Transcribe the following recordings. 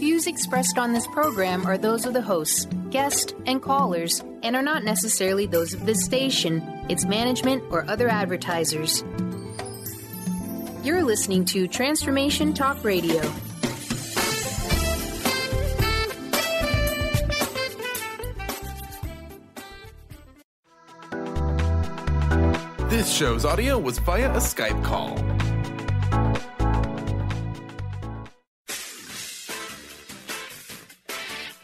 views expressed on this program are those of the hosts, guests, and callers, and are not necessarily those of this station, its management, or other advertisers. You're listening to Transformation Talk Radio. This show's audio was via a Skype call.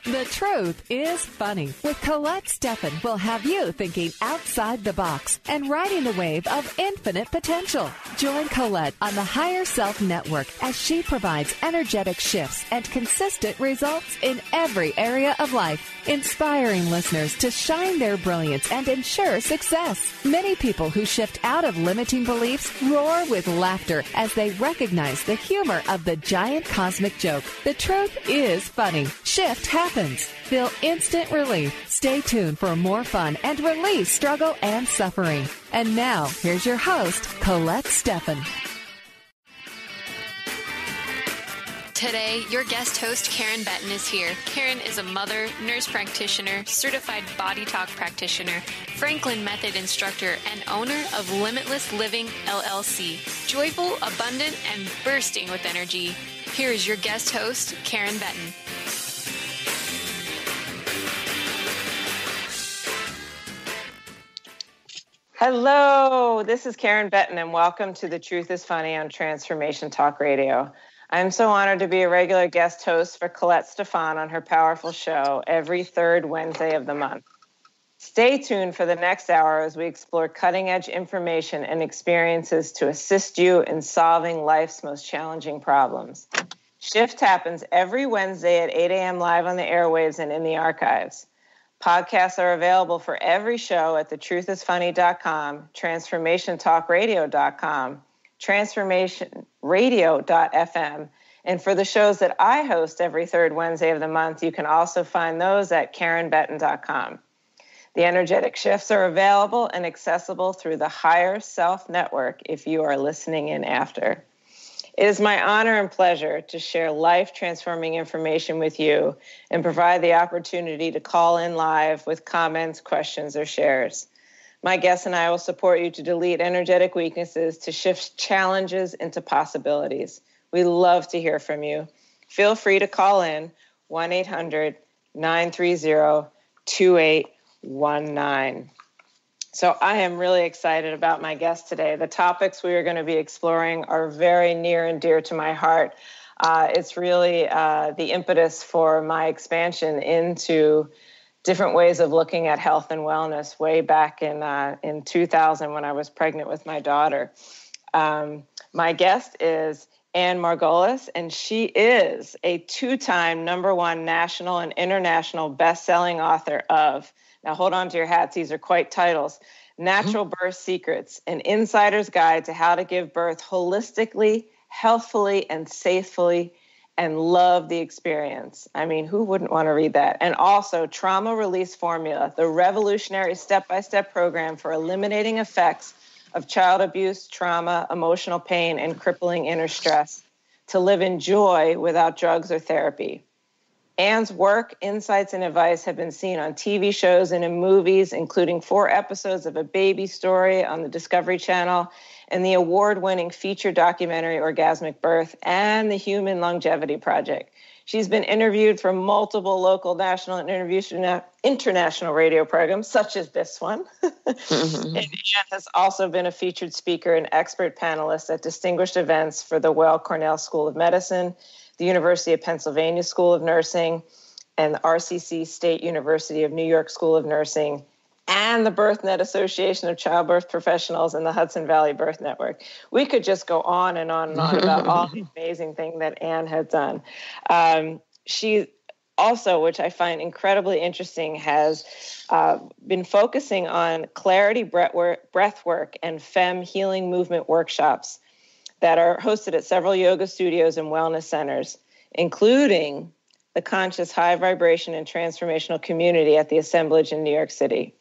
The Truth is Funny with Colette Stefan will have you thinking outside the box and riding the wave of infinite potential. Join Colette on the Higher Self Network as she provides energetic shifts and consistent results in every area of life, inspiring listeners to shine their brilliance and ensure success. Many people who shift out of limiting beliefs roar with laughter as they recognize the humor of the giant cosmic joke. The truth is funny. Shift happens. Feel instant relief. Stay tuned for more fun and release struggle and suffering. And now, here's your host, Colette Stefan. Today, your guest host, Karen Betten, is here. Karen is a mother, nurse practitioner, certified body talk practitioner, Franklin Method instructor, and owner of Limitless Living, LLC. Joyful, abundant, and bursting with energy. Here is your guest host, Karen Betten. Hello, this is Karen Betten, and welcome to The Truth is Funny on Transformation Talk Radio. I'm so honored to be a regular guest host for Colette Stefan on her powerful show every third Wednesday of the month. Stay tuned for the next hour as we explore cutting-edge information and experiences to assist you in solving life's most challenging problems. Shift happens every Wednesday at 8 a.m. live on the airwaves and in the archives. Podcasts are available for every show at thetruthisfunny.com, transformationtalkradio.com, transformationradio.fm, and for the shows that I host every third Wednesday of the month, you can also find those at karenbetten.com. The energetic shifts are available and accessible through the Higher Self Network if you are listening in after. It is my honor and pleasure to share life-transforming information with you and provide the opportunity to call in live with comments, questions, or shares. My guests and I will support you to delete energetic weaknesses to shift challenges into possibilities. We love to hear from you. Feel free to call in 1-800-930-2819. So I am really excited about my guest today. The topics we are going to be exploring are very near and dear to my heart. It's really the impetus for my expansion into different ways of looking at health and wellness way back in 2000 when I was pregnant with my daughter. My guest is Anne Margolis, and she is a two-time #1 national and international best-selling author of, now hold on to your hats, these are quite titles, Natural Birth Secrets, an insider's guide to how to give birth holistically, healthfully, and safely, and love the experience. I mean, who wouldn't want to read that? And also Trauma Release Formula, the revolutionary step-by-step program for eliminating effects of child abuse, trauma, emotional pain, and crippling inner stress to live in joy without drugs or therapy. Anne's work, insights, and advice have been seen on TV shows and in movies, including 4 episodes of A Baby Story on the Discovery Channel and the award-winning feature documentary Orgasmic Birth and the Human Longevity Project. She's been interviewed for multiple local, national, and international radio programs, such as this one. And Anne has also been a featured speaker and expert panelist at distinguished events for the Weill Cornell School of Medicine, the University of Pennsylvania School of Nursing, and the RCC State University of New York School of Nursing, and the BirthNet Association of Childbirth Professionals and the Hudson Valley Birth Network. We could just go on and on and on about all the amazing things that Anne has done. She also, which I find incredibly interesting, has been focusing on clarity breath work and femme healing movement workshops that are hosted at several yoga studios and wellness centers, including the Conscious High Vibration and Transformational Community at the Assemblage in New York City.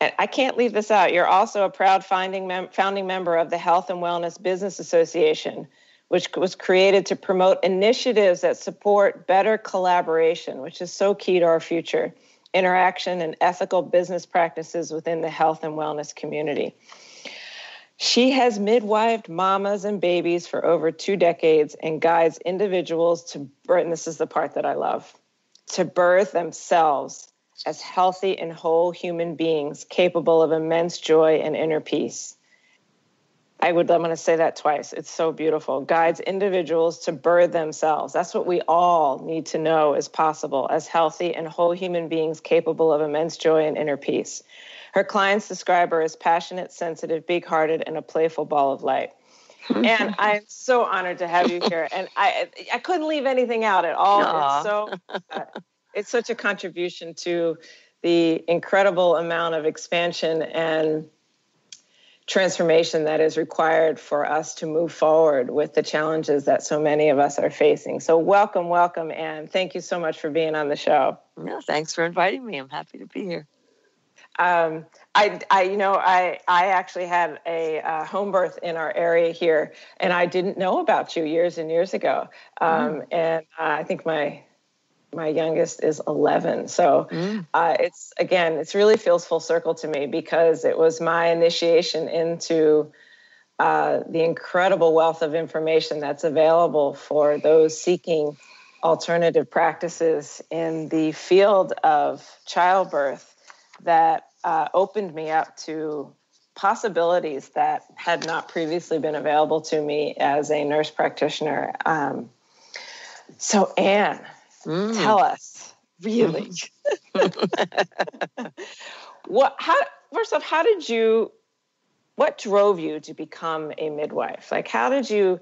And I can't leave this out. You're also a proud founding member of the Health and Wellness Business Association, which was created to promote initiatives that support better collaboration, which is so key to our future, interaction, and ethical business practices within the health and wellness community. She has midwifed mamas and babies for over 2 decades and guides individuals to birth, and this is the part that I love, to birth themselves as healthy and whole human beings capable of immense joy and inner peace. I'm going to say that twice. It's so beautiful. Guides individuals to birth themselves. That's what we all need to know is possible as healthy and whole human beings capable of immense joy and inner peace. Her clients describe her as passionate, sensitive, big-hearted, and a playful ball of light. And I'm so honored to have you here. And I couldn't leave anything out at all. Aww. It's such a contribution to the incredible amount of expansion and transformation that is required for us to move forward with the challenges that so many of us are facing. So welcome, and thank you so much for being on the show. No, thanks for inviting me. I'm happy to be here. I actually had a home birth in our area here, and I didn't know about you years and years ago. And I think my youngest is 11. So it's really feels full circle to me because it was my initiation into the incredible wealth of information that's available for those seeking alternative practices in the field of childbirth that opened me up to possibilities that had not previously been available to me as a nurse practitioner. So Anne, tell us, really, what drove you to become a midwife? Like, how did you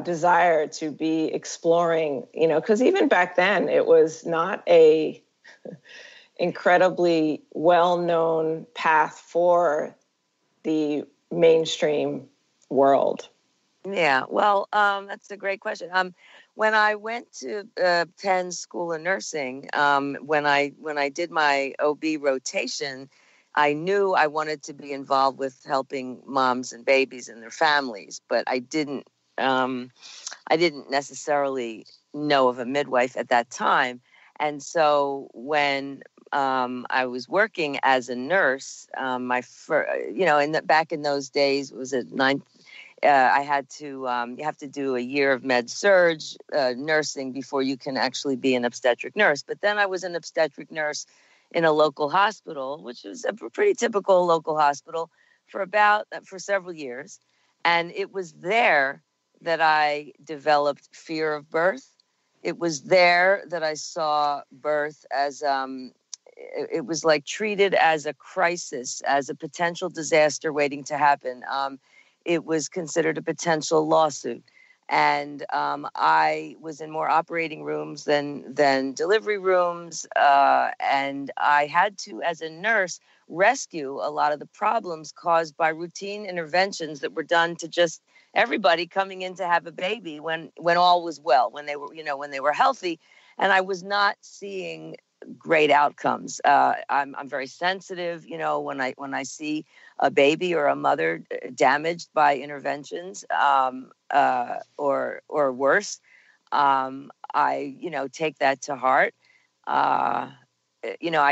desire to be exploring, because even back then it was not a incredibly well-known path for the mainstream world? Yeah, well, that's a great question. When I went to Penn School of Nursing, when I did my OB rotation, I knew I wanted to be involved with helping moms and babies and their families, but I didn't necessarily know of a midwife at that time. And so when I was working as a nurse, back in those days, it was at 9. I had to, you have to do a year of med surg nursing before you can actually be an obstetric nurse. But then I was an obstetric nurse in a local hospital, which was a pretty typical local hospital for several years. And it was there that I developed fear of birth. It was there that I saw birth as, it was like treated as a crisis, as a potential disaster waiting to happen. It was considered a potential lawsuit. And I was in more operating rooms than delivery rooms. And I had to, as a nurse, rescue a lot of the problems caused by routine interventions that were done to just everybody coming in to have a baby when all was well, when they were healthy. And I was not seeing great outcomes. I'm very sensitive, when I see a baby or a mother damaged by interventions, or worse. I take that to heart. I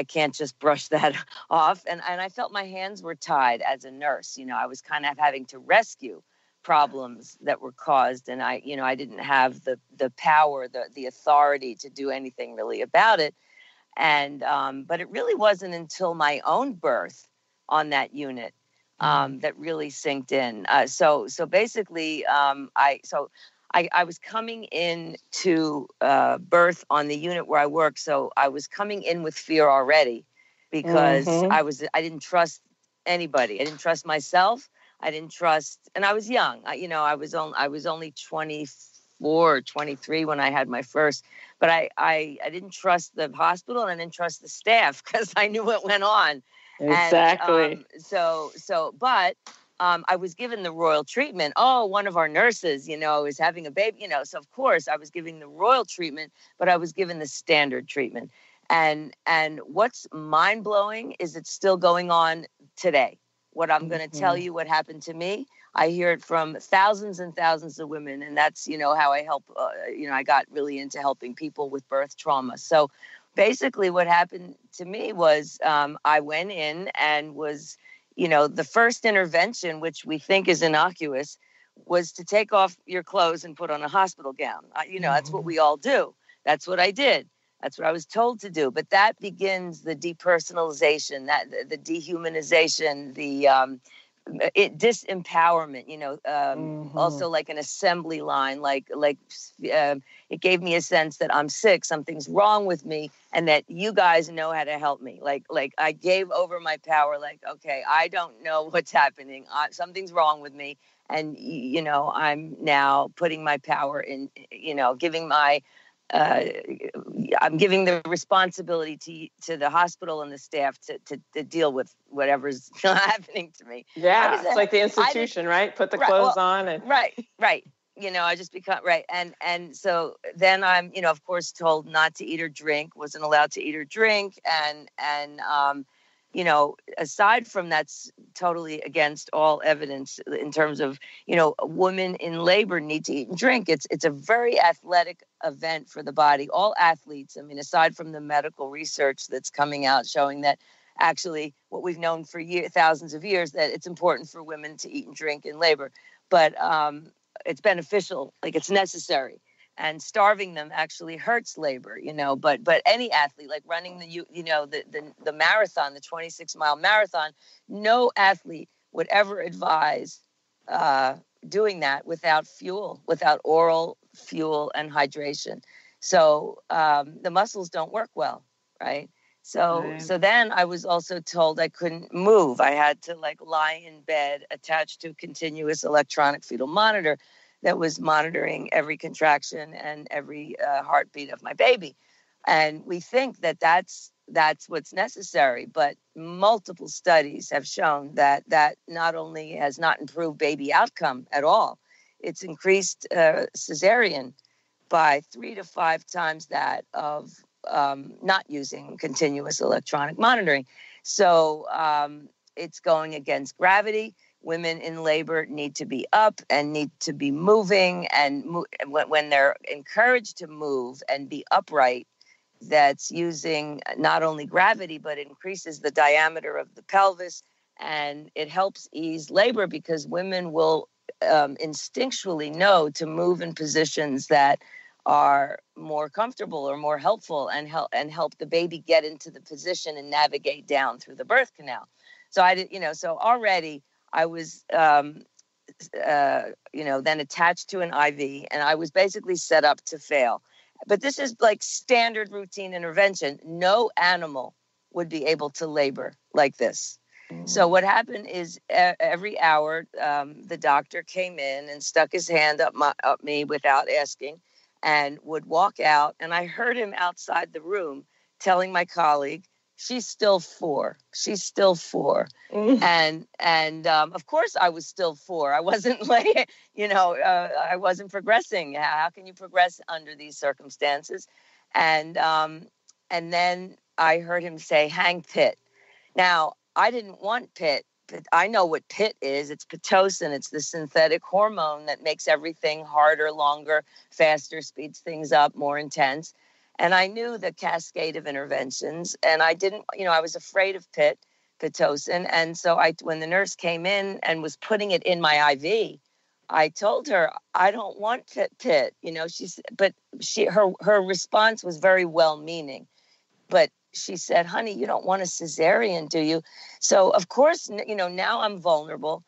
can't just brush that off. And I felt my hands were tied as a nurse. I was kind of having to rescue problems that were caused, and I didn't have the power, the authority to do anything really about it. And but it really wasn't until my own birth on that unit that really sinked in. So basically, I was coming in to birth on the unit where I work. So I was coming in with fear already because I didn't trust anybody. I didn't trust myself. I didn't trust, and I was young. I was only 24, 23 when I had my first. But I didn't trust the hospital, and I didn't trust the staff because I knew what went on. Exactly. But I was given the royal treatment. Oh, one of our nurses, is having a baby, So of course I was giving the royal treatment, but I was given the standard treatment. And what's mind blowing is it's still going on today. What I'm going to tell you, what happened to me, I hear it from thousands and thousands of women. And that's, how I help, I got really into helping people with birth trauma. So basically what happened to me was I went in and was, the first intervention, which we think is innocuous, was to take off your clothes and put on a hospital gown. That's what we all do. That's what I did. That's what I was told to do. But that begins the depersonalization, that the dehumanization, the disempowerment. Also like an assembly line, it gave me a sense that I'm sick, something's wrong with me, and that you guys know how to help me. Like I gave over my power. Like, okay, I don't know what's happening. Something's wrong with me. And, I'm now putting my power in, giving I'm giving the responsibility to the hospital and the staff to deal with whatever's happening to me. Yeah, it's like the institution, right? Put the clothes on. And Right. I just become, right. And so then I'm, of course, told not to eat or drink, wasn't allowed to eat or drink. And aside from that's totally against all evidence in terms of, women in labor need to eat and drink. It's a very athletic event for the body. All athletes, aside from the medical research that's coming out showing that actually what we've known for thousands of years, that it's important for women to eat and drink in labor. But it's beneficial, like it's necessary. And starving them actually hurts labor, but any athlete, like running the marathon, the 26-mile marathon, no athlete would ever advise doing that without fuel, without oral fuel and hydration. So the muscles don't work well, right? So then I was also told I couldn't move. I had to lie in bed attached to a continuous electronic fetal monitor that was monitoring every contraction and every heartbeat of my baby. And we think that that's what's necessary, but multiple studies have shown that not only has not improved baby outcome at all, it's increased cesarean by 3 to 5 times that of not using continuous electronic monitoring. So it's going against gravity. Women in labor need to be up and need to be moving. And when they're encouraged to move and be upright, that's using not only gravity, but it increases the diameter of the pelvis. And it helps ease labor because women will instinctually know to move in positions that are more comfortable or more helpful and help the baby get into the position and navigate down through the birth canal. So so already I was, then attached to an IV, and I was basically set up to fail. But this is like standard routine intervention. No animal would be able to labor like this. So what happened is every hour, the doctor came in and stuck his hand up me without asking and would walk out. And I heard him outside the room telling my colleague, she's still 4. She's still 4. And of course I was still 4. I wasn't I wasn't progressing. How can you progress under these circumstances? And then I heard him say, hang Pitt. Now, I didn't want Pitt. But I know what Pitt is. It's Pitocin. It's the synthetic hormone that makes everything harder, longer, faster, speeds things up, more intense. And I knew the cascade of interventions, and I didn't, I was afraid of Pitocin. And so when the nurse came in and was putting it in my IV, I told her, I don't want Pitt, her response was very well-meaning. But she said, honey, you don't want a cesarean, do you? So, of course, now I'm vulnerable.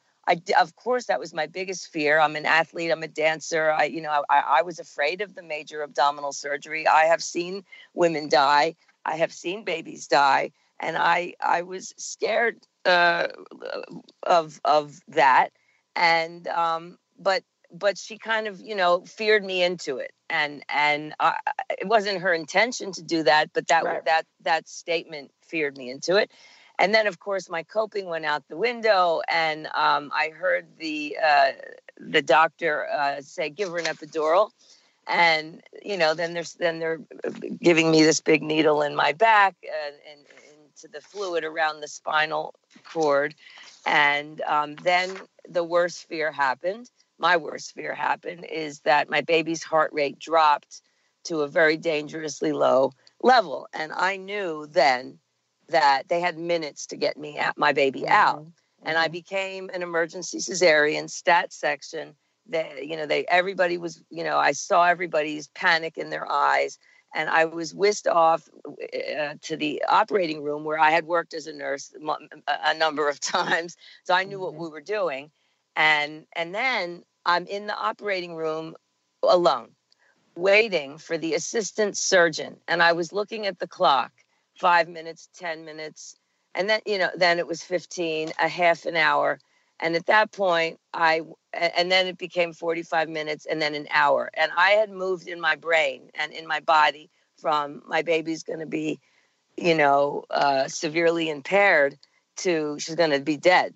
Of course, that was my biggest fear. I'm an athlete. I'm a dancer. I was afraid of the major abdominal surgery. I have seen women die. I have seen babies die. And I was scared of that. And but she kind of, feared me into it. And it wasn't her intention to do that, but that statement feared me into it. And then, of course, my coping went out the window, and I heard the doctor say, "Give her an epidural," and then they're giving me this big needle in my back and into the fluid around the spinal cord, And then the worst fear happened. My worst fear happened is that my baby's heart rate dropped to a very dangerously low level. And I knew then that they had minutes to get me my baby out. And I became an emergency cesarean stat section. Everybody was, I saw everybody's panic in their eyes. And I was whisked off to the operating room where I had worked as a nurse a number of times. So I knew what we were doing. And then I'm in the operating room alone, waiting for the assistant surgeon. And I was looking at the clock, 5 minutes, 10 minutes. And then, then it was 15, a half an hour. And at that point, and then it became 45 minutes and then an hour. And I had moved in my brain and in my body from my baby's going to be, severely impaired to she's going to be dead.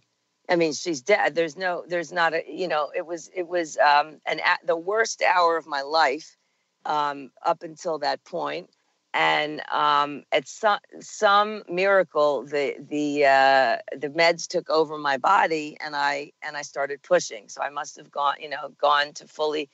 I mean, she's dead. There's not a, it was the worst hour of my life up until that point. And at some miracle, the meds took over my body, and I started pushing. So I must have gone to fully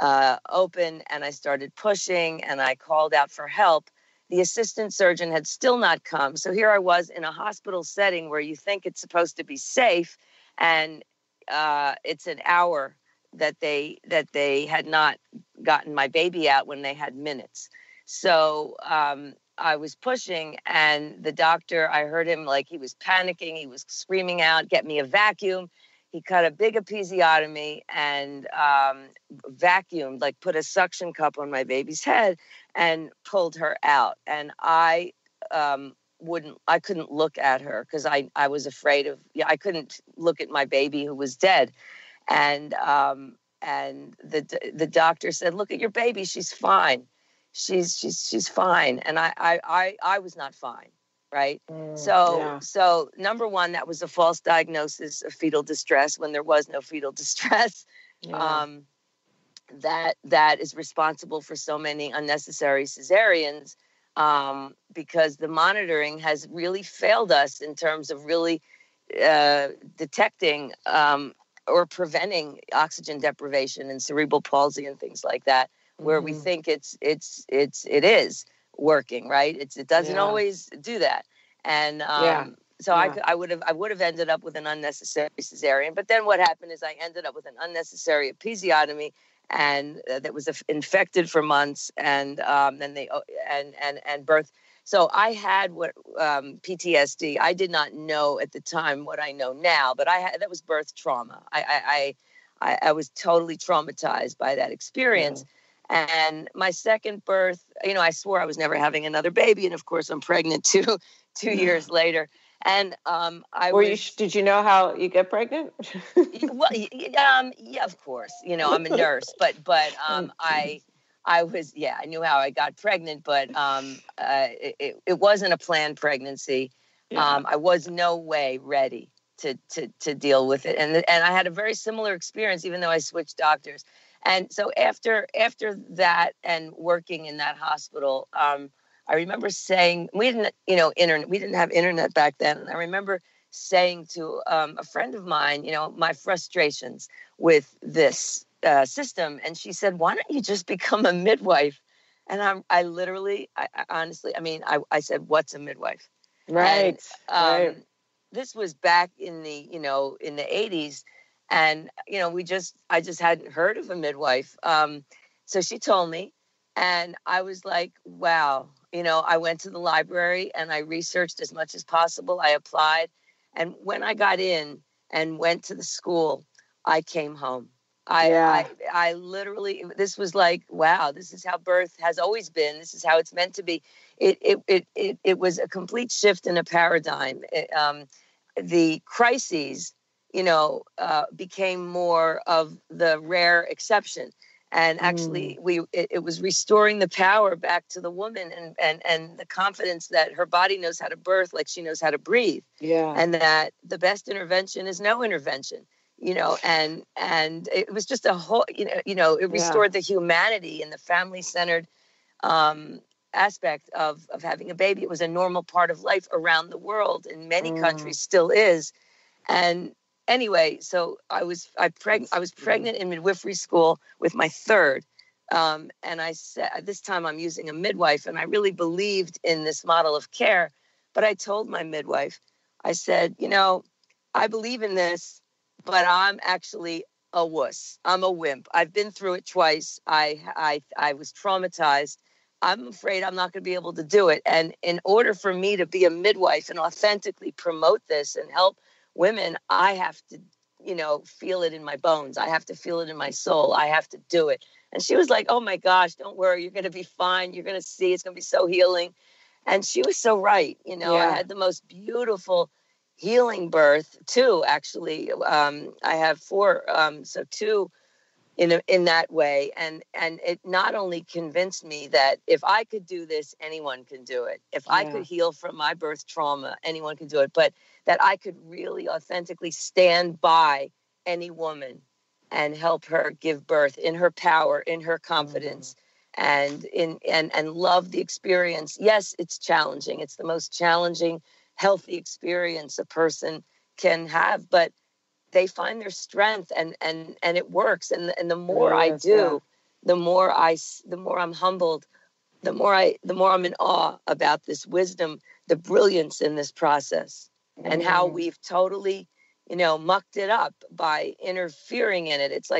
open, and I started pushing, and I called out for help. The assistant surgeon had still not come. So here I was in a hospital setting where you think it's supposed to be safe, and it's an hour that they had not gotten my baby out when they had minutes. So I was pushing, and the doctor, I heard him like he was panicking. He was screaming out, "Get me a vacuum." He cut a big episiotomy and vacuumed, like put a suction cup on my baby's head and pulled her out. And I couldn't look at her because I was afraid I couldn't look at my baby who was dead. And the doctor said, "Look at your baby. She's fine. She's fine." And I was not fine. Right. So number one, that was a false diagnosis of fetal distress when there was no fetal distress. Yeah. That is responsible for so many unnecessary cesareans because the monitoring has really failed us in terms of really detecting or preventing oxygen deprivation and cerebral palsy and things like that, where we think it is working, right? It doesn't always do that. And so I would have ended up with an unnecessary cesarean. But then what happened is I ended up with an unnecessary episiotomy, and that was infected for months, and then they and birth. So I had PTSD. I did not know at the time what I know now, but that was birth trauma. I was totally traumatized by that experience. Yeah. And my second birth, I swore I was never having another baby. And of course, I'm pregnant 2 years later. And did you know how you get pregnant? Well, yeah, of course. I'm a nurse, but I knew how I got pregnant, but it wasn't a planned pregnancy. Yeah. I was no way ready to deal with it. And I had a very similar experience, even though I switched doctors. And so after that and working in that hospital, I remember saying, we didn't have internet back then. And I remember saying to a friend of mine, my frustrations with this system. And she said, "Why don't you just become a midwife?" And I honestly, I said, "What's a midwife?" Right. And, right. This was back in the 80s. And, I just hadn't heard of a midwife. So she told me, and I was like, wow. I went to the library and I researched as much as possible. I applied. And when I got in and went to the school, I came home. I literally, this was like, wow, this is how birth has always been. This is how it's meant to be. It was a complete shift in a paradigm. The crises, became more of the rare exception. And actually, it was restoring the power back to the woman and the confidence that her body knows how to birth like she knows how to breathe. Yeah. And that the best intervention is no intervention, and it was just a whole, it restored the humanity and the family-centered aspect of having a baby. It was a normal part of life around the world in many countries, still is. And anyway, so I was pregnant in midwifery school with my third. And I said, this time I'm using a midwife, and I really believed in this model of care. But I told my midwife, I said, I believe in this, but I'm actually a wuss. I'm a wimp. I've been through it twice. I was traumatized. I'm afraid I'm not going to be able to do it. And in order for me to be a midwife and authentically promote this and help women, I have to, feel it in my bones. I have to feel it in my soul. I have to do it. And she was like, oh my gosh, don't worry. You're going to be fine. You're going to see. It's going to be so healing. And she was so right. I had the most beautiful healing birth, two, actually. I have 4, so 2 in that way. And it not only convinced me that if I could do this, anyone can do it. If I could heal from my birth trauma, anyone can do it. But that I could really authentically stand by any woman and help her give birth in her power, in her confidence, and love the experience. Yes, it's challenging. It's the most challenging, healthy experience a person can have, but they find their strength and it works. And the more I do, the more I'm humbled, the more I'm in awe about this wisdom, the brilliance in this process, and how we've totally, mucked it up by interfering in it. It's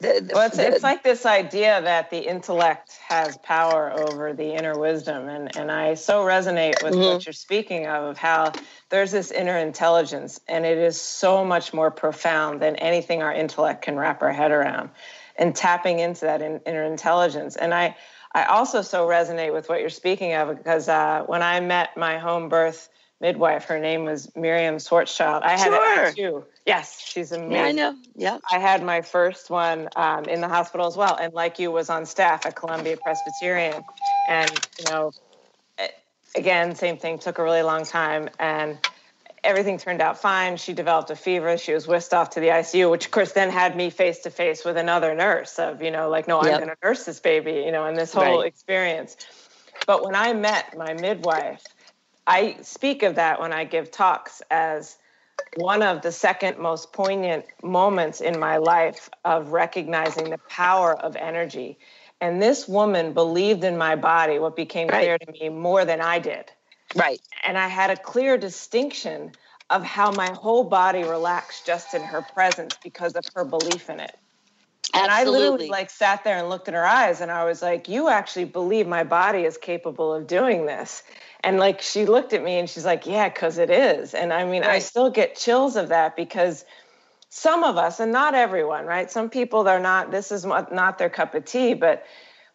it's like this idea that the intellect has power over the inner wisdom. And I so resonate with what you're speaking of how there's this inner intelligence, and it is so much more profound than anything our intellect can wrap our head around, and tapping into that inner intelligence. And I also so resonate with what you're speaking of, because when I met my home birth midwife, her name was Miriam Schwarzschild. I had 2. Yes, she's amazing. Yeah, I know. Yeah. I had my first one in the hospital as well. And like you, was on staff at Columbia Presbyterian. And, again, same thing, took a really long time. And everything turned out fine. She developed a fever. She was whisked off to the ICU, which, of course, then had me face to face with another nurse of, no, I'm going to nurse this baby, and this whole experience. But when I met my midwife, I speak of that when I give talks as one of the second most poignant moments in my life of recognizing the power of energy. And this woman believed in my body, what became clear to me, more than I did. Right. And I had a clear distinction of how my whole body relaxed just in her presence because of her belief in it. And Absolutely. I literally sat there and looked in her eyes, and I was like, you actually believe my body is capable of doing this. And she looked at me and she's like, yeah, because it is. And I mean, I still get chills of that, because some of us, and not everyone, right? Some people this is not their cup of tea, but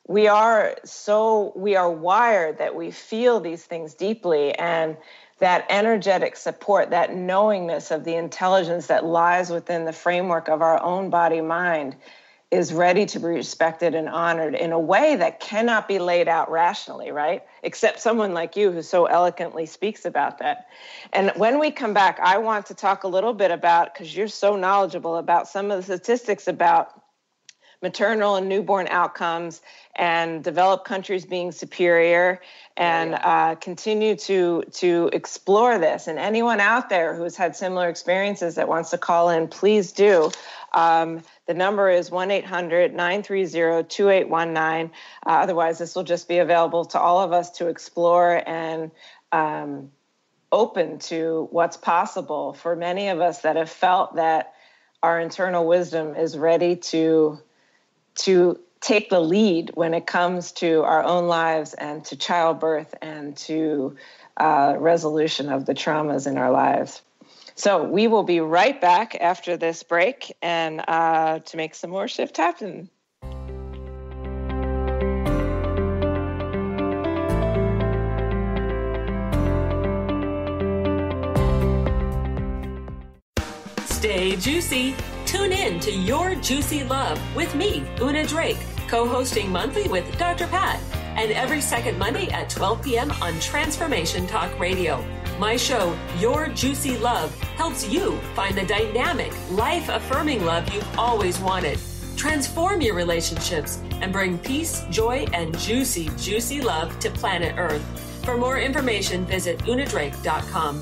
we are wired that we feel these things deeply, and that energetic support, that knowingness of the intelligence that lies within the framework of our own body mind is ready to be respected and honored in a way that cannot be laid out rationally, right? Except someone like you who so eloquently speaks about that. And when we come back, I want to talk a little bit about, because you're so knowledgeable about some of the statistics about maternal and newborn outcomes and developed countries being superior, and continue to explore this. And anyone out there who's had similar experiences that wants to call in, please do. The number is 1-800-930-2819. Otherwise, this will just be available to all of us to explore and open to what's possible for many of us that have felt that our internal wisdom is ready to take the lead when it comes to our own lives and to childbirth and to resolution of the traumas in our lives. So we will be right back after this break and to make some more shift happen. Stay juicy. Tune in to Your Juicy Love with me, Una Drake, co-hosting monthly with Dr. Pat, and every second Monday at 12 p.m. on Transformation Talk Radio. My show, Your Juicy Love, helps you find the dynamic, life-affirming love you've always wanted. Transform your relationships and bring peace, joy, and juicy, juicy love to planet Earth. For more information, visit unadrake.com.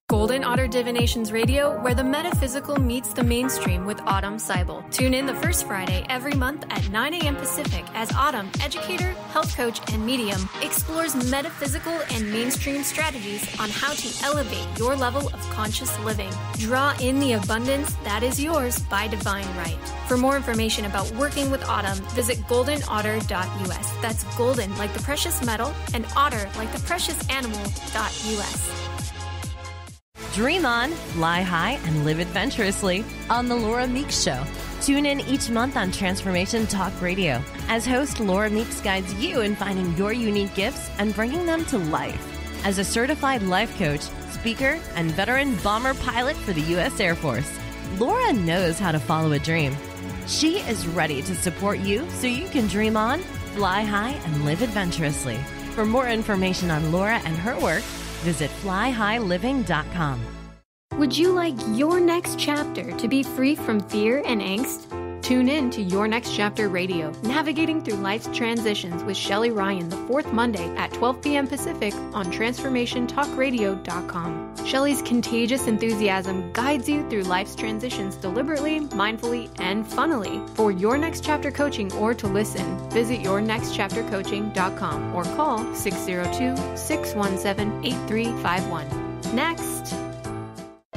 Golden Otter Divinations Radio, where the metaphysical meets the mainstream with Autumn Seibel. Tune in the first Friday every month at 9 a.m. Pacific as Autumn, educator, health coach, and medium, explores metaphysical and mainstream strategies on how to elevate your level of conscious living. Draw in the abundance that is yours by divine right. For more information about working with Autumn, visit goldenotter.us. That's golden like the precious metal and otter like the precious animal.us. Dream on, fly high, and live adventurously on The Laura Meeks Show. Tune in each month on Transformation Talk Radio as host Laura Meeks guides you in finding your unique gifts and bringing them to life. As a certified life coach, speaker, and veteran bomber pilot for the U.S. Air Force, Laura knows how to follow a dream. She is ready to support you so you can dream on, fly high, and live adventurously. For more information on Laura and her work, visit flyhighliving.com. Would you like your next chapter to be free from fear and angst? Tune in to Your Next Chapter Radio, navigating through life's transitions with Shelley Ryan the fourth Monday at 12 p.m. Pacific on TransformationTalkRadio.com. Shelley's contagious enthusiasm guides you through life's transitions deliberately, mindfully, and funnily. For Your Next Chapter coaching or to listen, visit YourNextChapterCoaching.com or call 602-617-8351. Next.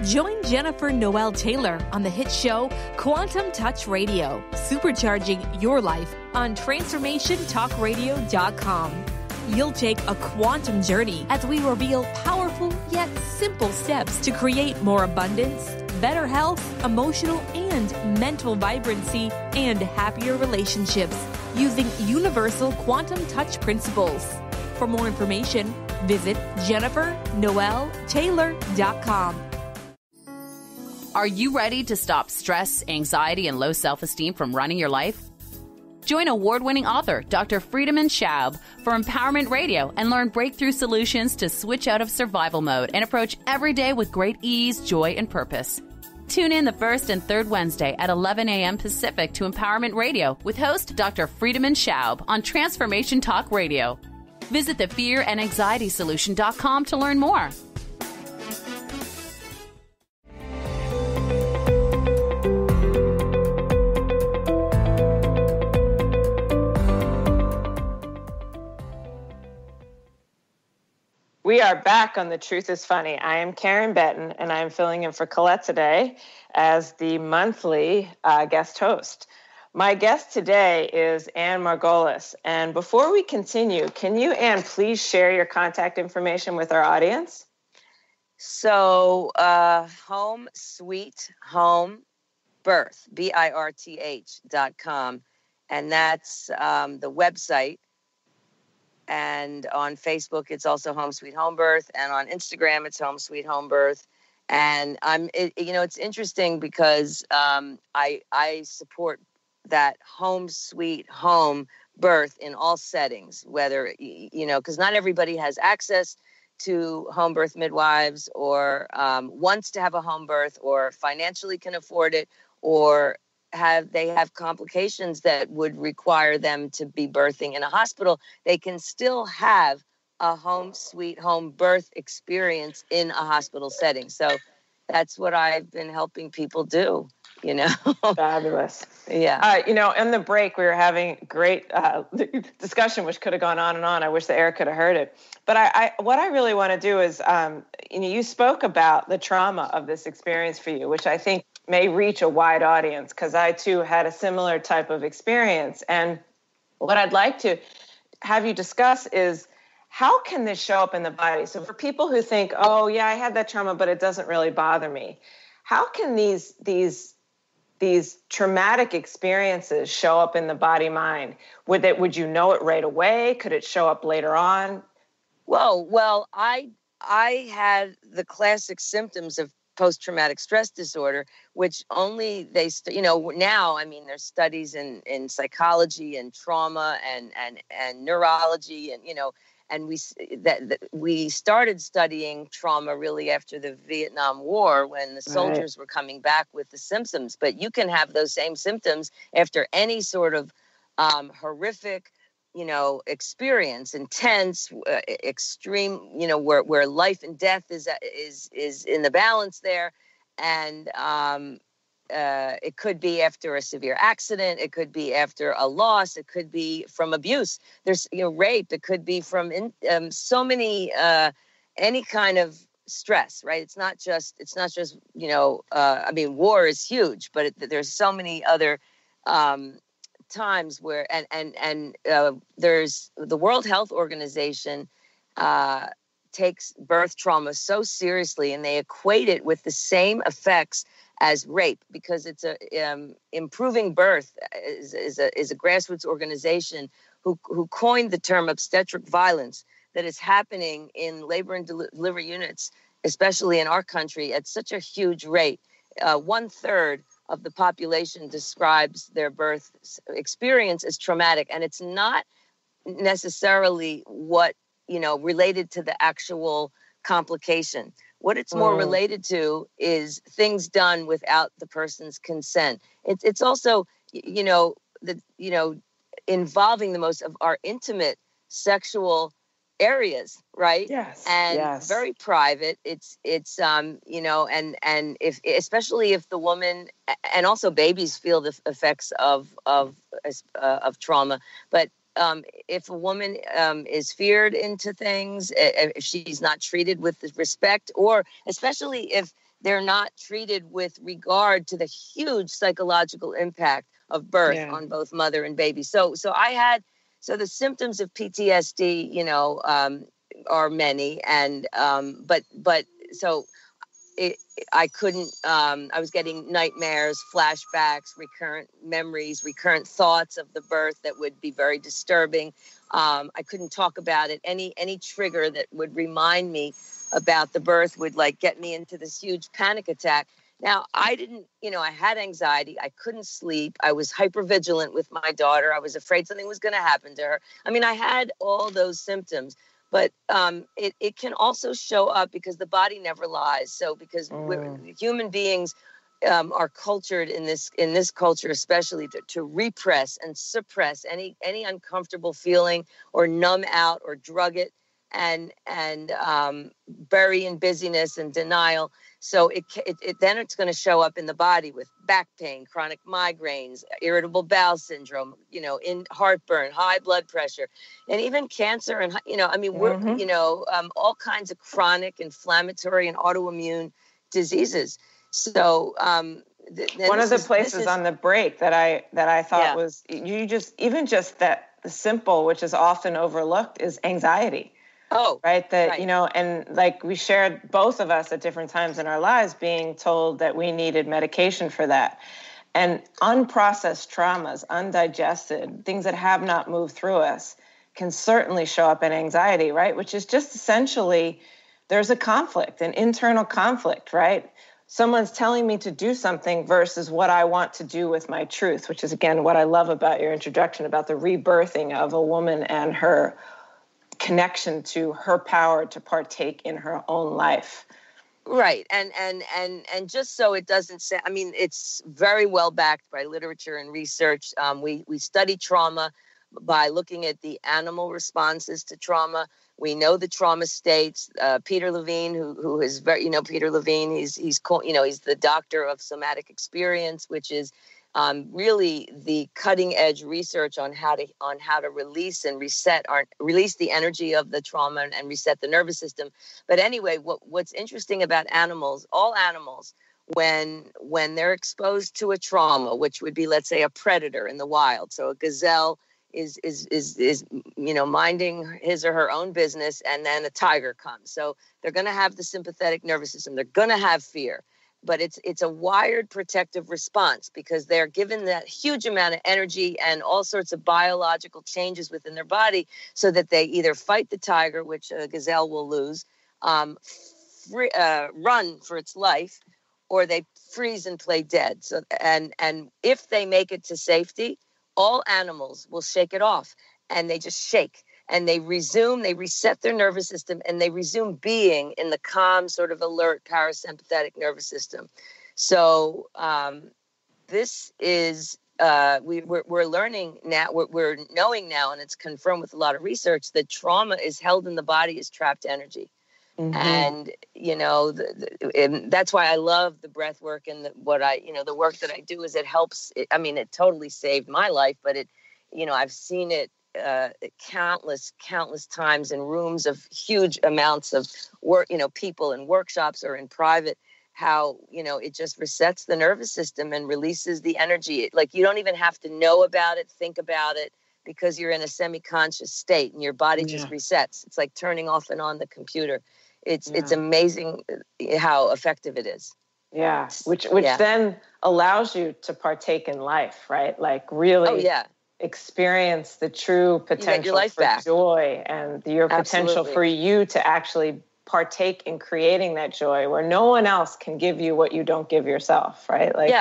Join Jennifer Noel Taylor on the hit show Quantum Touch Radio, supercharging your life on TransformationTalkRadio.com. You'll take a quantum journey as we reveal powerful yet simple steps to create more abundance, better health, emotional and mental vibrancy, and happier relationships using universal quantum touch principles. For more information, visit JenniferNoelTaylor.com. Are you ready to stop stress, anxiety, and low self-esteem from running your life? Join award-winning author Dr. Friedemann Schaub for Empowerment Radio and learn breakthrough solutions to switch out of survival mode and approach every day with great ease, joy, and purpose. Tune in the first and third Wednesday at 11 a.m. Pacific to Empowerment Radio with host Dr. Friedemann Schaub on Transformation Talk Radio. Visit thefearandanxietysolution.com to learn more. We are back on The Truth is Funny. I am Karen Betten, and I am filling in for Colette today as the monthly guest host. My guest today is Anne Margolis. And before we continue, can you, Anne, please share your contact information with our audience? So, Home Sweet Home Birth, BIRTH.com. And that's the website. And on Facebook, it's also Home Sweet Home Birth. And on Instagram, it's Home Sweet Home Birth. And it's interesting because I support that home sweet home birth in all settings, whether, because not everybody has access to home birth midwives or wants to have a home birth or financially can afford it or they have complications that would require them to be birthing in a hospital. They can still have a home sweet home birth experience in a hospital setting. So that's what I've been helping people do, Fabulous. Yeah. In the break, we were having great discussion, which could have gone on and on. I wish the air could have heard it. But what I really want to do is, you spoke about the trauma of this experience for you, which I think may reach a wide audience because I too had a similar type of experience. And what I'd like to have you discuss is how can this show up in the body? So for people who think, oh yeah, I had that trauma, but it doesn't really bother me. How can these traumatic experiences show up in the body mind? Would you know it right away? Could it show up later on? Well, I had the classic symptoms of post-traumatic stress disorder, which only now, there's studies in psychology and trauma and neurology and we started studying trauma really after the Vietnam War when the soldiers were coming back with the symptoms. But you can have those same symptoms after any sort of horrific experience, intense, extreme, where life and death is in the balance there. And it could be after a severe accident. It could be after a loss. It could be from abuse. There's, rape. It could be from so many, any kind of stress, right? It's not just, war is huge, but there's so many other times where, and there's the World Health Organization takes birth trauma so seriously, and they equate it with the same effects as rape, because it's Improving Birth is a grassroots organization who coined the term obstetric violence that is happening in labor and delivery units, especially in our country, at such a huge rate. 1/3 of the population describes their birth experience as traumatic, and it's not necessarily what related to the actual complication. What it's more related to is things done without the person's consent. It's also, involving the most of our intimate sexual areas, right? Yes. And very private. It's and if, especially if the woman, and also babies feel the effects of trauma, but if a woman is feared into things, if she's not treated with respect, or especially if they're not treated with regard to the huge psychological impact of birth on both mother and baby. So the symptoms of PTSD, are many, and I couldn't, I was getting nightmares, flashbacks, recurrent memories, recurrent thoughts of the birth that would be very disturbing. I couldn't talk about it. Any trigger that would remind me about the birth would get me into this huge panic attack. Now, I didn't, I had anxiety. I couldn't sleep. I was hypervigilant with my daughter. I was afraid something was going to happen to her. I had all those symptoms. But it can also show up because the body never lies. So because human beings are cultured in this culture, especially to repress and suppress any uncomfortable feeling, or numb out or drug it, and bury in busyness and denial. So then it's going to show up in the body with back pain, chronic migraines, irritable bowel syndrome, in heartburn, high blood pressure, and even cancer. And all kinds of chronic inflammatory and autoimmune diseases. So one of the places on the break that I thought was that the simple, which is often overlooked, is anxiety. Oh, right. And we shared, both of us at different times in our lives, being told that we needed medication for that. And unprocessed traumas, undigested, things that have not moved through us, can certainly show up in anxiety, right? Which is just essentially, there's a conflict, an internal conflict, right? Someone's telling me to do something versus what I want to do with my truth, which is, again, what I love about your introduction, about the rebirthing of a woman and her connection to her power to partake in her own life. Right. And just so it doesn't say, it's very well backed by literature and research. We study trauma by looking at the animal responses to trauma. We know the trauma states. Peter Levine, who is very, Peter Levine, he's the doctor of somatic experience, which is really the cutting edge research on how to release and release the energy of the trauma and reset the nervous system. But anyway, what's interesting about animals, all animals, when they're exposed to a trauma, which would be, let's say, a predator in the wild. So a gazelle is minding his or her own business, and then a tiger comes. So they're going to have the sympathetic nervous system. They're going to have fear. But it's a wired protective response, because they're given that huge amount of energy and all sorts of biological changes within their body, so that they either fight the tiger, which a gazelle will lose, run for its life, or they freeze and play dead. So and if they make it to safety, all animals will shake it off, and they just shake. And they reset their nervous system, and they resume being in the calm, sort of alert, parasympathetic nervous system. So this is we're learning now, we're knowing now, and it's confirmed with a lot of research, that trauma is held in the body as trapped energy. Mm-hmm. And, and that's why I love the breath work and the work that I do is it helps. It totally saved my life, but I've seen it countless times in rooms of huge amounts of work, people in workshops or in private, how, it just resets the nervous system and releases the energy. Like, you don't even have to know about it, think about it, because you're in a semi-conscious state and your body just resets. It's like turning off and on the computer. It's amazing how effective it is. Yeah, which then allows you to partake in life, right? Like, really experience the true potential for back. Joy and your potential for you to actually partake in creating that joy where no one else can give you what you don't give yourself, right? Like,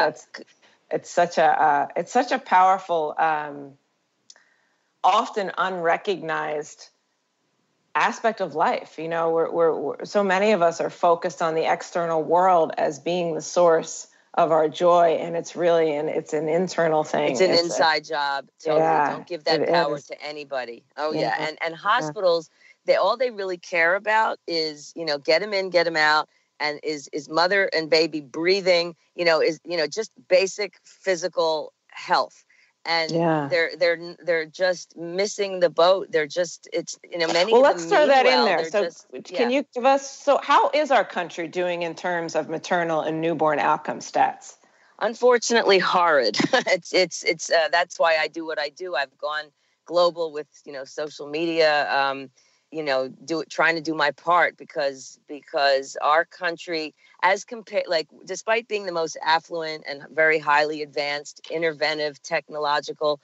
it's such a powerful, often unrecognized aspect of life. We're so many of us are focused on the external world as being the source of our joy, and it's an internal thing. It's an inside job. Totally. Don't give that power to anybody. Oh yeah. And hospitals, all they really care about is, get them in, get them out. And is mother and baby breathing, just basic physical health. And they're just missing the boat. They're just, many. Well, let's throw that in there. So can you give us, so how is our country doing in terms of maternal and newborn outcome stats? Unfortunately, horrid. It's that's why I do what I do. I've gone global with, social media, trying to do my part because our country, despite being the most affluent and very highly advanced, interventive, technological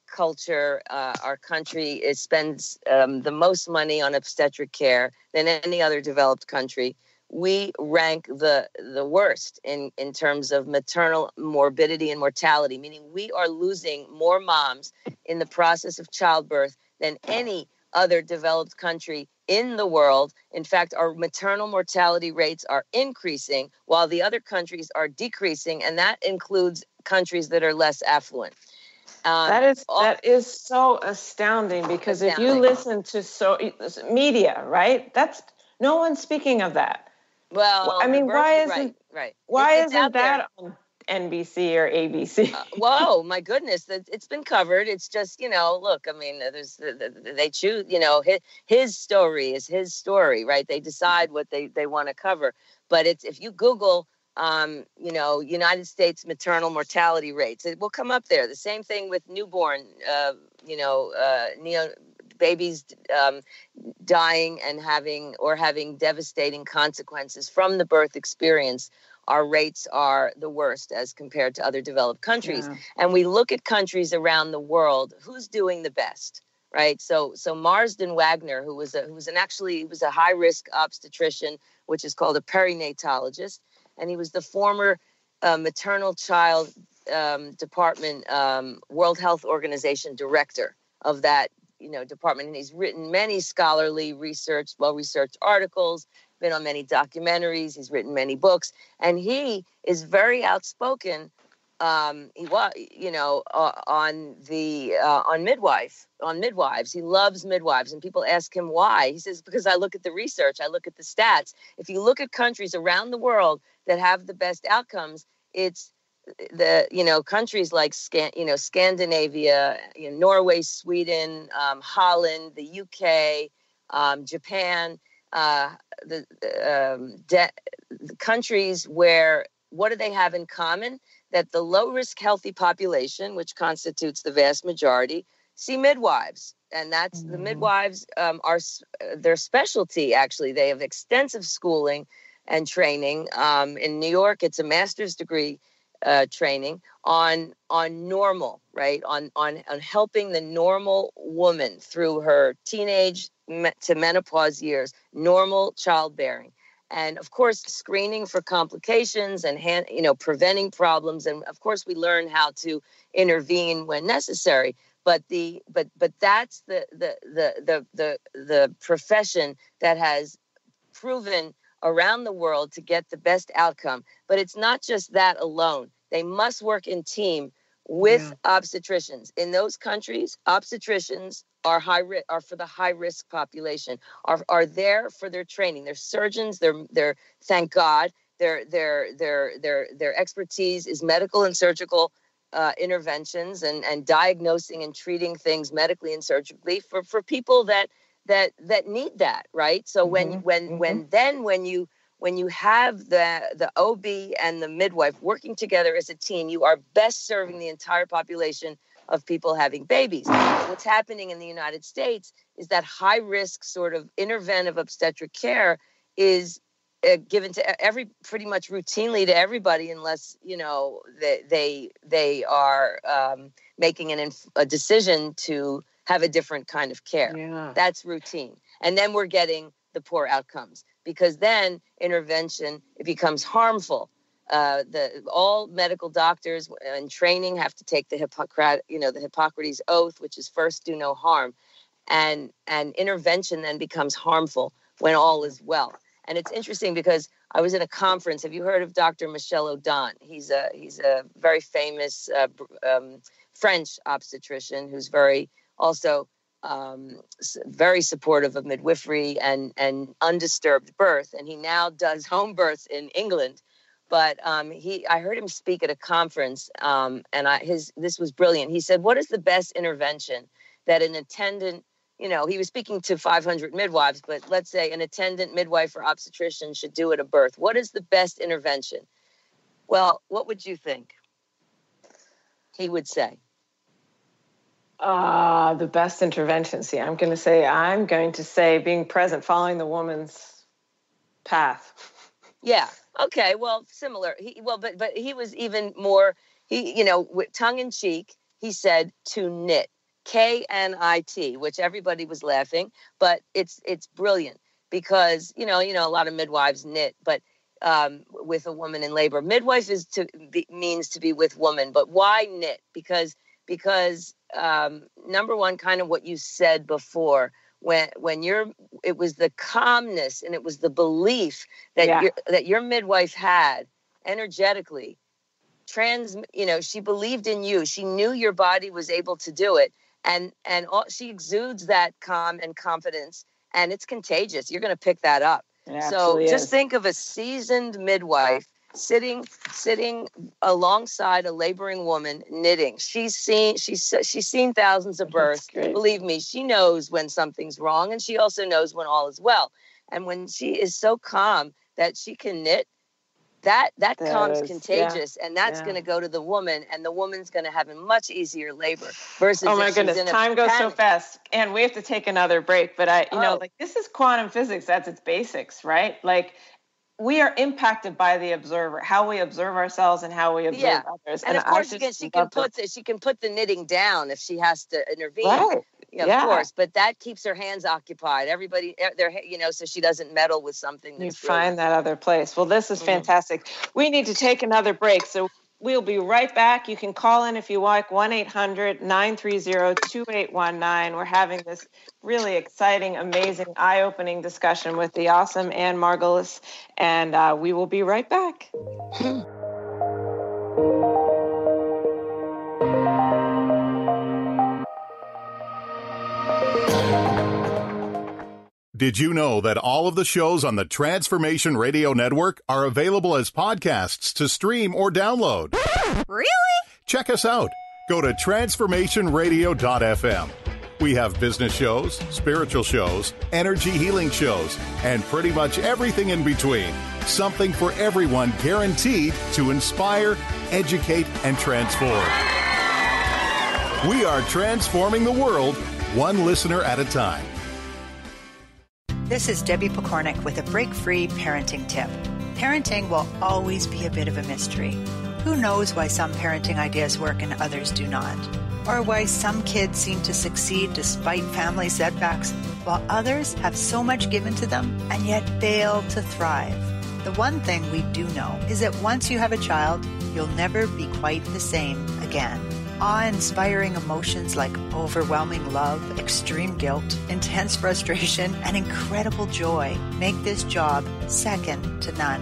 culture, our country spends the most money on obstetric care than any other developed country. We rank the worst in terms of maternal morbidity and mortality, meaning we are losing more moms in the process of childbirth than any other developed country in the world. In fact, our maternal mortality rates are increasing while the other countries are decreasing, and that includes countries that are less affluent. That is so astounding because if you listen to media, right? That's no one's speaking of that. Well, why isn't that on NBC or ABC? Whoa, my goodness, it's been covered. It's just, look, there's they choose, his story is his story, right? They decide what they want to cover. But if you Google, United States maternal mortality rates, it will come up there. The same thing with newborn, babies dying and having devastating consequences from the birth experience. Our rates are the worst as compared to other developed countries. Yeah. And we look at countries around the world, who's doing the best, right? So Marsden Wagner, who was a high-risk obstetrician, which is called a perinatologist, and he was the former maternal child department World Health Organization director of that department. And he's written many scholarly well-researched articles, been on many documentaries, he's written many books, and he is very outspoken. On midwives. He loves midwives, and people ask him why. He says, because I look at the research, I look at the stats. If you look at countries around the world that have the best outcomes, it's the countries like Scandinavia, Norway, Sweden, Holland, the UK, Japan. The countries where, what do they have in common? That the low-risk healthy population, which constitutes the vast majority, see midwives. And that's the midwives are their specialty, actually. They have extensive schooling and training. In New York, it's a master's degree training on normal, right? On helping the normal woman through her teenage to menopause years, normal childbearing. And of course, screening for complications and preventing problems. And of course, we learn how to intervene when necessary. But that's the profession that has proven around the world to get the best outcome. But it's not just that alone. They must work in team with obstetricians. In those countries, obstetricians are for the high risk population, are there for their training. They're surgeons. They're thank God. Their expertise is medical and surgical interventions and diagnosing and treating things medically and surgically for people that need that, right? So when you have the OB and the midwife working together as a team, you are best serving the entire population of people having babies. What's happening in the United States is that high risk sort of interventive obstetric care is given to pretty much routinely to everybody, unless they are making a decision to have a different kind of care. Yeah. That's routine, and then we're getting the poor outcomes because then intervention, it becomes harmful. All medical doctors in training have to take the Hippocrates Oath, which is first do no harm, and intervention then becomes harmful when all is well. And it's interesting because I was in a conference. Have you heard of Dr. Michel Audin? He's a very famous French obstetrician who's very supportive of midwifery and undisturbed birth. And he now does home births in England. But I heard him speak at a conference, and this was brilliant. He said, "What is the best intervention that an attendant?" He was speaking to 500 midwives, but let's say an attendant, midwife, or obstetrician should do at a birth. What is the best intervention? Well, what would you think he would say? The best intervention. See, I'm going to say being present, following the woman's path. Yeah. Okay. Well, similar. But he was even more, with tongue in cheek, he said to knit. KNIT, which everybody was laughing, but it's brilliant because a lot of midwives knit, but with a woman in labor, midwife means to be with woman. But why knit? Because number one, kind of what you said before, when it was the calmness and it was the belief that your midwife had energetically. She believed in you. She knew your body was able to do it. And she exudes that calm and confidence, and it's contagious. You're going to pick that up. So just think of a seasoned midwife sitting alongside a laboring woman knitting. She's seen thousands of births. Believe me, she knows when something's wrong, and she also knows when all is well. And when she is so calm that she can knit, that calm's contagious, and that's going to go to the woman, and the woman's going to have a much easier labor versus. Oh my goodness, time goes so fast, and we have to take another break. But this is quantum physics at its basics, right? Like we are impacted by the observer, how we observe ourselves and how we observe others. And of course, she can put the knitting down if she has to intervene. Right. Of course, but that keeps her hands occupied. Everybody, so she doesn't meddle with something. You find that other place. Well, this is fantastic. We need to take another break, so we'll be right back. You can call in if you like, 1-800-930-2819. We're having this really exciting, amazing, eye-opening discussion with the awesome Anne Margulis, and we will be right back. Did you know that all of the shows on the Transformation Radio Network are available as podcasts to stream or download? Really? Check us out. Go to transformationradio.fm. We have business shows, spiritual shows, energy healing shows, and pretty much everything in between. Something for everyone, guaranteed to inspire, educate, and transform. We are transforming the world, one listener at a time. This is Debbie Pokornik with a break-free parenting tip. Parenting will always be a bit of a mystery. Who knows why some parenting ideas work and others do not? Or why some kids seem to succeed despite family setbacks, while others have so much given to them and yet fail to thrive. The one thing we do know is that once you have a child, you'll never be quite the same again. Awe-inspiring emotions like overwhelming love, extreme guilt, intense frustration, and incredible joy make this job second to none.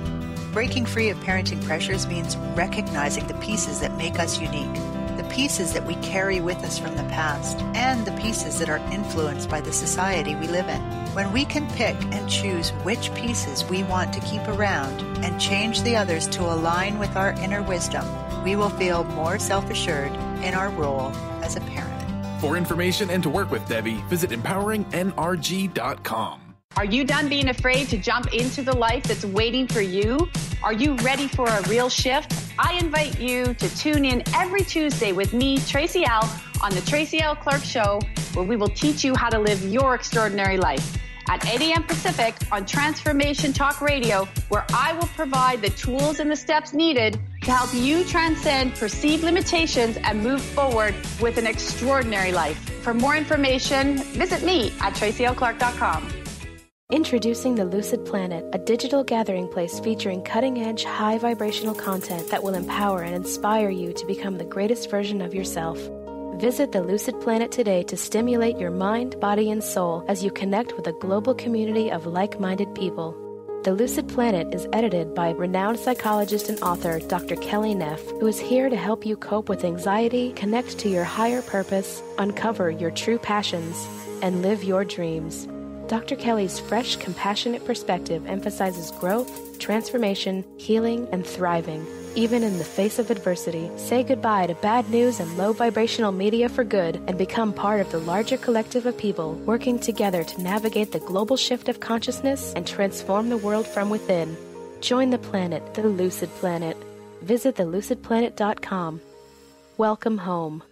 Breaking free of parenting pressures means recognizing the pieces that make us unique, the pieces that we carry with us from the past, and the pieces that are influenced by the society we live in. When we can pick and choose which pieces we want to keep around and change the others to align with our inner wisdom, we will feel more self-assured in our role as a parent. For information and to work with Debbie, visit empoweringnrg.com. Are you done being afraid to jump into the life that's waiting for you? Are you ready for a real shift? I invite you to tune in every Tuesday with me, Tracy L., on the Tracy L. Clark Show, where we will teach you how to live your extraordinary life. At 8 a.m. Pacific on Transformation Talk Radio, where I will provide the tools and the steps needed to help you transcend perceived limitations and move forward with an extraordinary life. For more information, visit me at tracylclark.com. Introducing the Lucid Planet, a digital gathering place featuring cutting-edge, high-vibrational content that will empower and inspire you to become the greatest version of yourself. Visit the Lucid Planet today to stimulate your mind, body, and soul as you connect with a global community of like-minded people. The Lucid Planet is edited by renowned psychologist and author Dr. Kelly Neff, who is here to help you cope with anxiety, connect to your higher purpose, uncover your true passions, and live your dreams. Dr. Kelly's fresh, compassionate perspective emphasizes growth, transformation, healing, and thriving. Even in the face of adversity, say goodbye to bad news and low vibrational media for good and become part of the larger collective of people working together to navigate the global shift of consciousness and transform the world from within. Join the planet, the Lucid Planet. Visit thelucidplanet.com. Welcome home.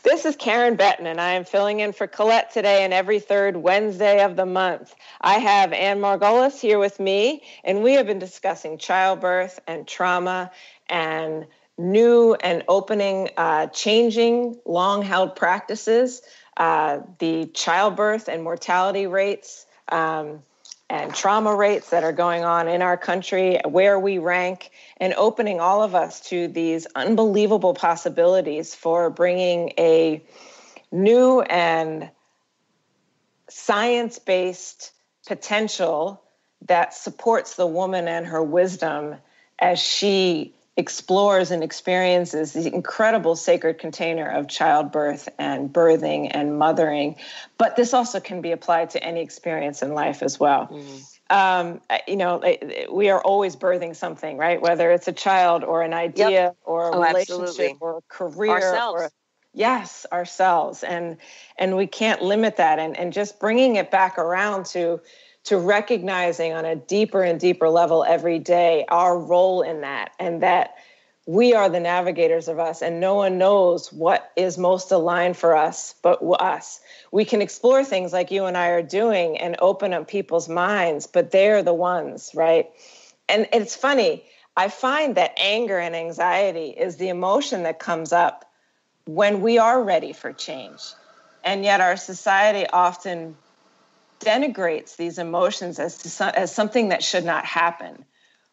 This is Karen Betten, and I am filling in for Colette today and every third Wednesday of the month. I have Ann Margolis here with me, and we have been discussing childbirth and trauma and new and opening, changing long-held practices, the childbirth and mortality rates, and trauma rates that are going on in our country, where we rank, and opening all of us to these unbelievable possibilities for bringing a new and science-based potential that supports the woman and her wisdom as she explores and experiences the incredible sacred container of childbirth and birthing and mothering. But this also can be applied to any experience in life as well. We are always birthing something, right? Whether it's a child or an idea or a relationship absolutely. or a career. Ourselves. Ourselves. And we can't limit that. And just bringing it back around to recognizing on a deeper and deeper level every day our role in that, and that we are the navigators of us, and no one knows what is most aligned for us but us. We can explore things like you and I are doing and open up people's minds, but they're the ones, right? And it's funny, I find that anger and anxiety is the emotion that comes up when we are ready for change. And yet our society often denigrates these emotions as something that should not happen.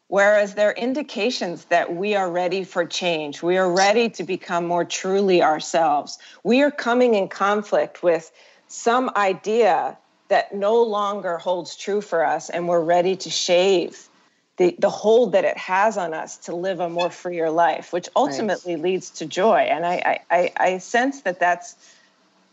Whereas there are indications that we are ready for change. We are ready to become more truly ourselves. We are coming in conflict with some idea that no longer holds true for us, and we're ready to shave the hold that it has on us to live a more freer life, which ultimately leads to joy. And I sense that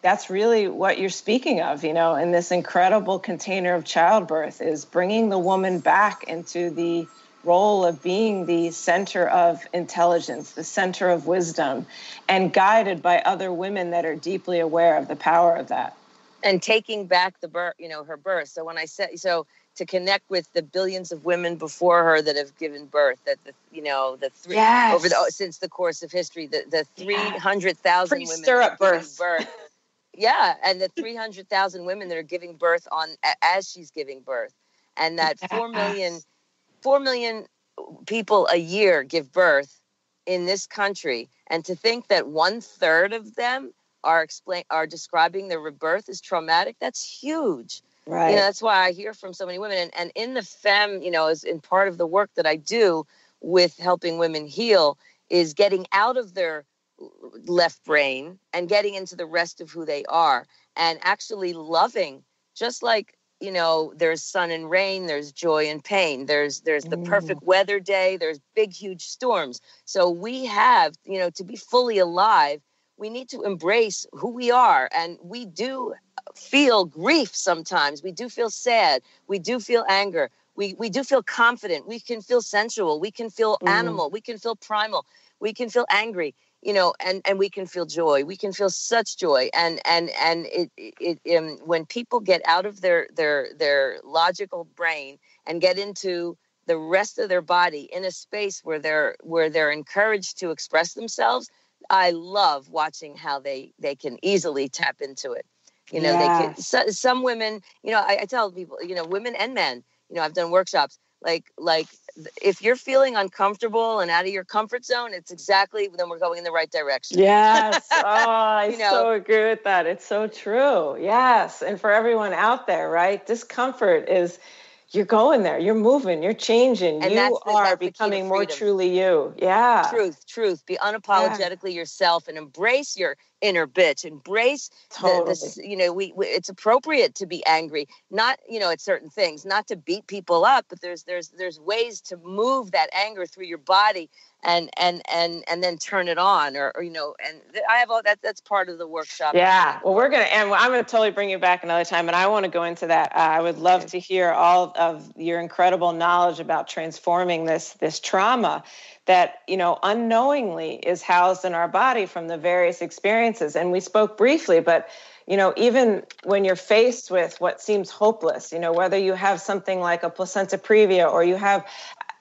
that's really what you're speaking of, in this incredible container of childbirth, is bringing the woman back into the role of being the center of intelligence, the center of wisdom, and guided by other women that are deeply aware of the power of that. And taking back the birth, her birth. So when I said, to connect with the billions of women before her that have given birth, that since the course of history, the 300,000 women that are giving birth. Yeah, and the 300,000 women that are giving birth as she's giving birth, and that 4 million people a year give birth in this country, and to think that 1/3 of them are describing their rebirth as traumatic, that's huge. Right. That's why I hear from so many women, and in the FEM, as in part of the work that I do, with helping women heal is getting out of their left brain and getting into the rest of who they are and actually loving, just like, you know, there's sun and rain, there's joy and pain, there's the perfect weather day, there's big, huge storms. So we have, you know, to be fully alive, we need to embrace who we are. And we do feel grief sometimes. We do feel sad. We do feel anger. We do feel confident. We can feel sensual. We can feel animal. We can feel primal. We can feel angry, you know, and we can feel joy. We can feel such joy. And when people get out of their logical brain and get into the rest of their body in a space where they're encouraged to express themselves, I love watching how they can easily tap into it. You know, they can, some women, you know, I tell people, you know, women and men, you know, I've done workshops, like if you're feeling uncomfortable and out of your comfort zone, it's exactly, then we're going in the right direction. Yes. Oh, I so agree with that. It's so true. Yes. And for everyone out there, right? Discomfort is, you're going there, you're moving, you're changing. And you are becoming more truly you. Yeah. Truth. Be unapologetically yourself and embrace your inner bitch. Embrace the you know, it's appropriate to be angry, not, you know, at certain things, not to beat people up, but there's ways to move that anger through your body and then turn it on, or you know, and I have all that's part of the workshop. Yeah. Well, I'm going to totally bring you back another time, and I want to go into that. I would love to hear all of your incredible knowledge about transforming this trauma that, you know, unknowingly is housed in our body from the various experiences. And we spoke briefly, but, you know, even when you're faced with what seems hopeless, you know, whether you have something like a placenta previa or you have,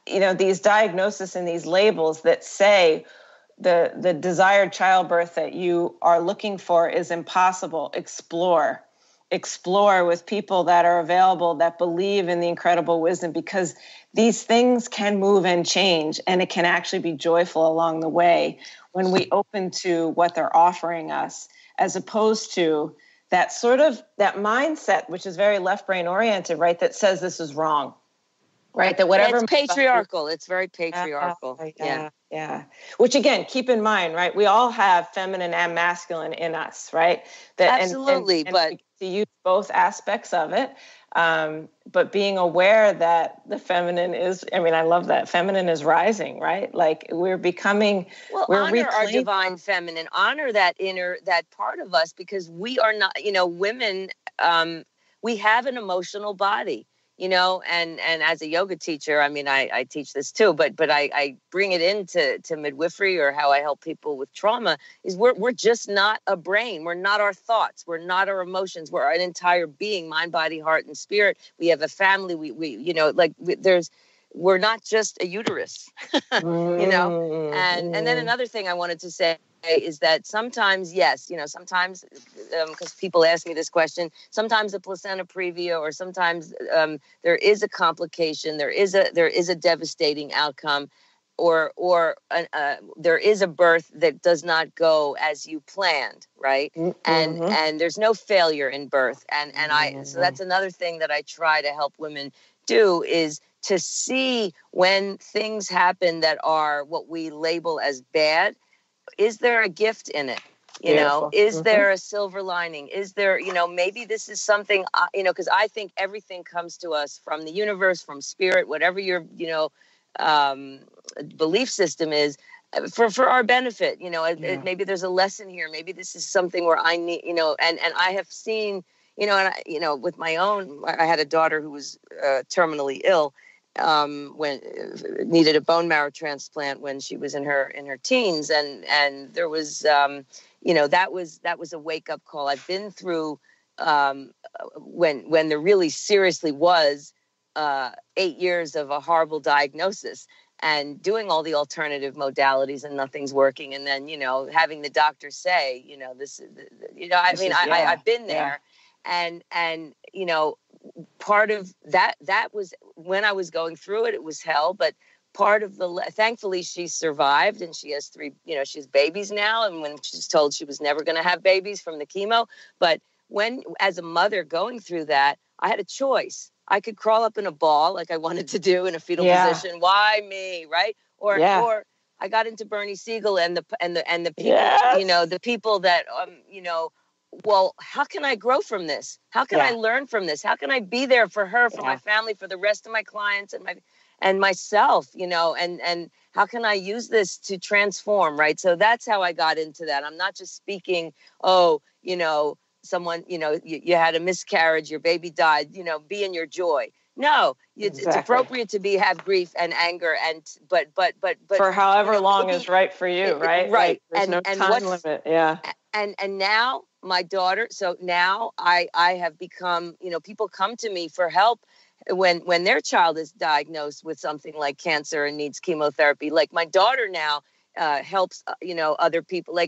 you know, these diagnoses and these labels that say the desired childbirth that you are looking for is impossible, explore with people that are available, that believe in the incredible wisdom, because these things can move and change, and it can actually be joyful along the way when we open to what they're offering us, as opposed to that sort of that mindset, which is very left brain oriented, right? That says this is wrong, right? That whatever it's patriarchal. It's very patriarchal. Yeah. Which again, keep in mind, right? We all have feminine and masculine in us, right? Absolutely. But to use both aspects of it. But being aware that the feminine is, I mean, I love that feminine is rising, right? Like we're becoming, honor our divine feminine, honor that that part of us, because we are not, you know, women, we have an emotional body. You know, and as a yoga teacher, I mean, I teach this too, but I bring it into midwifery, or how I help people with trauma, is we're just not a brain. We're not our thoughts. We're not our emotions. We're an entire being, mind, body, heart, and spirit. We have a family. We you know, like we're not just a uterus, you know. And then another thing I wanted to say is that sometimes, yes, you know, sometimes, because people ask me this question, sometimes a placenta previa, or sometimes there is a complication, there is a devastating outcome, or there is a birth that does not go as you planned, right? And there's no failure in birth, so that's another thing that I try to help women do, is to see when things happen that are what we label as bad. Is there a gift in it? You know, is there a silver lining? Is there, you know, maybe this is something, you know, because I think everything comes to us from the universe, from spirit, whatever your, you know, belief system is, for our benefit. You know, maybe there's a lesson here. Maybe this is something where I need, you know, and I have seen, you know, and you know, with my own, I had a daughter who was terminally ill. When needed a bone marrow transplant when she was in her teens, and there was you know, that was a wake up call. I've been through when there really seriously was 8 years of a horrible diagnosis and doing all the alternative modalities and nothing's working, and then, you know, having the doctor say, you know, this, you know, I mean, I've been there, and you know, part of that was when I was going through it, it was hell, but part of thankfully she survived, and she has 3, you know, she has babies now. And when she's told she was never going to have babies from the chemo, but when, as a mother going through that, I had a choice. I could crawl up in a ball like I wanted to do in a fetal position. Why me, right? or I got into Bernie Siegel and the people, the people that, well, how can I grow from this? How can I learn from this? How can I be there for her, for my family, for the rest of my clients and myself, and how can I use this to transform, right? So that's how I got into that. I'm not just speaking, someone, you had a miscarriage, your baby died, be in your joy. No, it's appropriate to have grief and anger, but for however long is right for you, right? Right. Like, there's no time limit. Yeah. And now my daughter, so now I have become, people come to me for help when their child is diagnosed with something like cancer and needs chemotherapy. Like my daughter now helps, other people.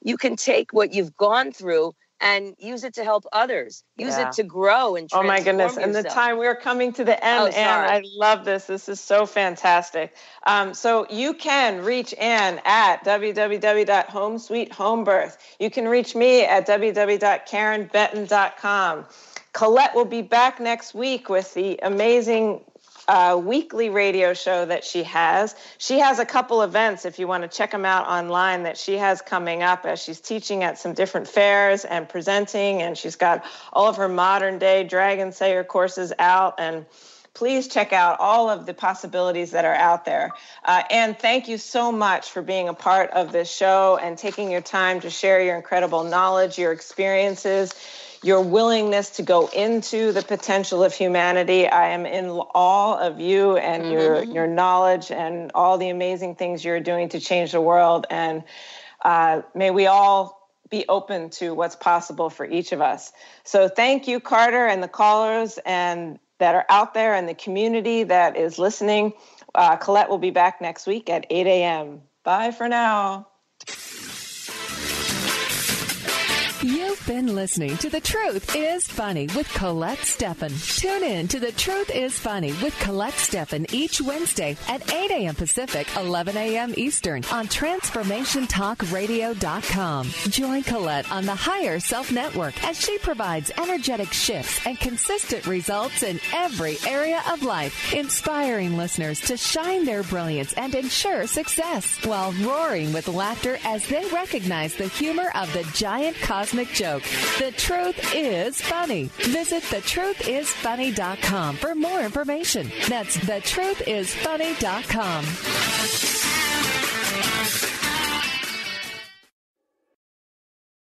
You can take what you've gone through and use it to help others. Use it to grow and transform Oh my goodness. yourself. And the time, we're coming to the end, Anne. I love this. This is so fantastic. So you can reach Anne at www.homesweethomebirth. You can reach me at www.karenbetten.com. Colette will be back next week with the amazing weekly radio show that she has. She has a couple events, if you want to check them out online, that she has coming up as she's teaching at some different fairs and presenting, and she's got all of her modern day Dragon Slayer courses out, and please check out all of the possibilities that are out there. And thank you so much for being a part of this show and taking your time to share your incredible knowledge, your experiences, your willingness to go into the potential of humanity. I am in awe of you and your knowledge and all the amazing things you're doing to change the world. And may we all be open to what's possible for each of us. So thank you, Carter, and the callers and that are out there and the community that is listening. Colette will be back next week at 8 a.m. Bye for now. You've been listening to The Truth is Funny with Colette Stefan. Tune in to The Truth is Funny with Colette Stefan each Wednesday at 8 a.m. Pacific, 11 a.m. Eastern on TransformationTalkRadio.com. Join Colette on the Higher Self Network as she provides energetic shifts and consistent results in every area of life, inspiring listeners to shine their brilliance and ensure success while roaring with laughter as they recognize the humor of the giant cosmic joke. The Truth is Funny. Visit thetruthisfunny.com for more information. That's thetruthisfunny.com.